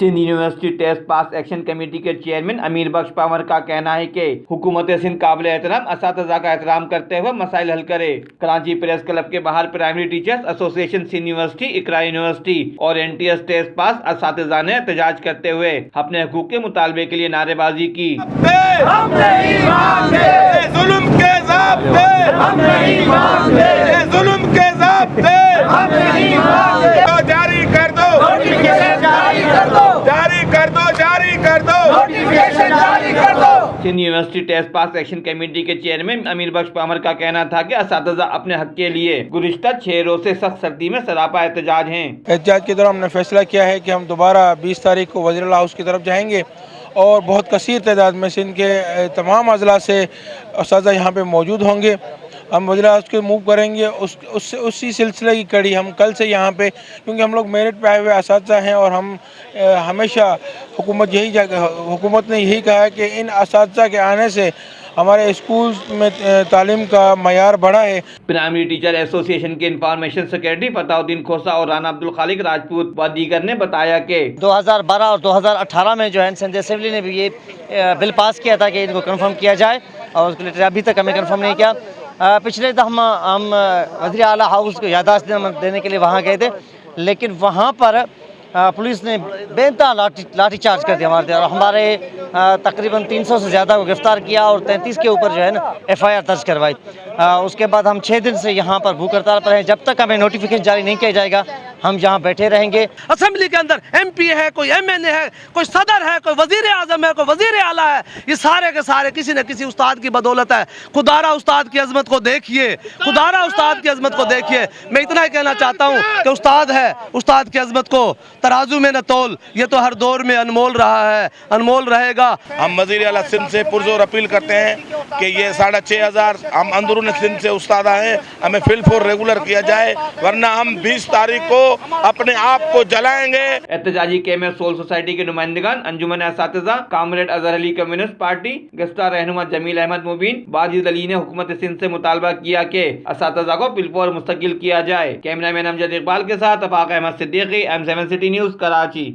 Sindh university test pass action committee के chairman Amir Bakhsh Panwar का कहना है कि हुकूमत सिंध काबिल एहतराम असातिज़ा का एहतराम करते हुए मसाइल हल करे। कराची प्रेस क्लब के बाहर primary teachers association Sindh university, Iqra university और NTS टेस्ट पास असातिज़ा ने एहतजाज करते हुए अपने हकूक़ के मुतालबे के लिए नारेबाजी की। हम नहीं मांगते जुल्म के ज़ाब्ते, हम नहीं मांगते जुल्म के ज़ाब्ते, हम नहीं मांगते। तो जारी कर दो, नोटिफिकेशन जारी कर दो, जारी कर दो, जारी कर दो, नोटिफिकेशन जारी कर दो। Sindh university test pass action committee के चेयरमैन अमीर बख्श पंवर का कहना था कि असातिज़ा अपने हक के लिए गुज़िश्ता 6 रोज़ से सख्त सर्दी में सरापा एहतजाज हैं। एहतजाज के दौरान हमने फैसला किया है कि हम दोबारा 20 तारीख को वज़ीर हाउस की तरफ जाएंगे और बहुत कसीर तादाद में सिंध के तमाम अज़ला से असातिज़ा यहाँ पे मौजूद होंगे। हम वज़ीर हाउस के मूव करेंगे, उसी सिलसिले की कड़ी हम कल से यहाँ पे, क्योंकि हम लोग मेरिट पे आए हुए असातिज़ा हैं और हम हमेशा हुकूमत ने यही कहा है कि इन असातिज़ा के आने से हमारे स्कूल में तालीम का मयार बढ़ा है। प्राइमरी टीचर एसोसिएशन के इंफॉर्मेशन सेक्रेटरी फताउद्दीन खोसा और राना अब्दुल खालिक राजपूत व दीगर ने बताया कि 2012 और 2018 में जो है सिंध असेंबली ने भी ये बिल पास किया था कि इनको कंफर्म किया जाए और उसके लिए अभी तक हमें कंफर्म नहीं किया। पिछले तो हम वज़ीर आला हाउस को याददाश्त देने के लिए वहाँ गए थे, लेकिन वहाँ पर पुलिस ने बेनता लाठी चार्ज कर दिया हमारे तकरीबन 300 से ज़्यादा को गिरफ्तार किया और 33 के ऊपर जो है ना FIR दर्ज करवाई। उसके बाद हम 6 दिन से यहाँ पर भूख हड़ताल पर हैं। जब तक हमें नोटिफिकेशन जारी नहीं किया जाएगा हम यहाँ बैठे रहेंगे। असेंबली के अंदर MP है, कोई MNA है, कोई सदर है, कोई वजीर आजम है, कोई वजीर आला है, ये सारे के सारे किसी न किसी उस्ताद की बदौलत है। खुदारा उस्ताद की अजमत को देखिए, खुदारा उस्ताद की अजमत को देखिए। मैं इतना ही कहना चाहता हूँ कि उस्ताद है, उस्ताद की अजमत को तराजू में न तोल, ये तो हर दौर में अनमोल रहा है, अनमोल रहेगा। हम वज़ीर आला सिंध से पुरजोर अपील करते हैं कि ये 6500 हम अंदरून सिंध से उस्ताद हैं, हमें फिलफोर रेगुलर किया जाए, वरना हम 20 तारीख को अपने आप को जलाएंगे। एहतजाजी के में सोल सोसाइटी के नुमाइंदगान, अंजुमन असातिज़ा, comrade Azhar Ali communist party, गिरफ्तार रहनुमा जमील अहमद मुबीन, बाजिद अली ने हुकूमत सिंध से मुतालबा किया कि असातिज़ा को फिलफोर मुस्तकिल किया जाए। कैमरामैन अमजद इकबाल के साथ Afaq Ahmed Siddiqui, M7 city news, Karachi.